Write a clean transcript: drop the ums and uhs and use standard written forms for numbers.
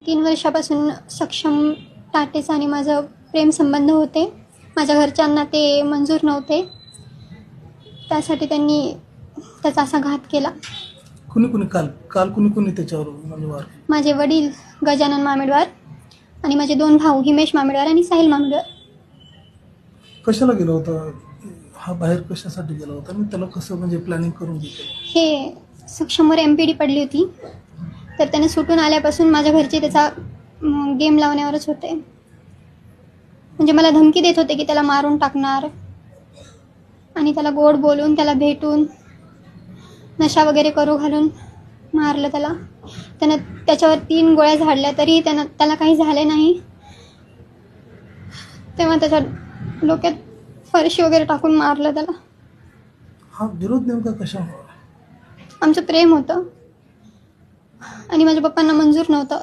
3 वर्षापासून सक्षम टाटेचा आणि माझं प्रेमसंबंध होते. माझ्या घरच्यांना ते मंजूर नव्हते. त्यासाठी त्यांनी त्याचा असा घात केला. कुणी काल काल कुणी त्याच्यावर म्हणजे वार केला? माझे वडील गजानन मामेडवार आणि माझे 2 भाऊ हिमेश मामेडवार आणि साहिल मामेडवार. कशाला गेला होता हा, बाहेर कशासाठी गेला होता आणि त्याला कसं म्हणजे प्लॅनिंग करून घेतलं? हे सक्षमवर MPD पडली होती, तर त्याने सुटून आल्यापासून माझ्या घरचे त्याचा गेम लावण्यावरच होते. म्हणजे मला धमकी देत होते की त्याला मारून टाकणार आणि त्याला गोड बोलून त्याला भेटून नशा वगैरे करू घालून मारलं त्याला. त्यानं त्याच्यावर 3 गोळ्या झाडल्या तरी त्याला काही झाले नाही. तेव्हा त्याच्या डोक्यात फरशी वगैरे टाकून मारलं त्याला. हा विरोध नेमका कशामुळे? आमचं प्रेम होतं आणि माझ्या पप्पांना मंजूर नव्हतं.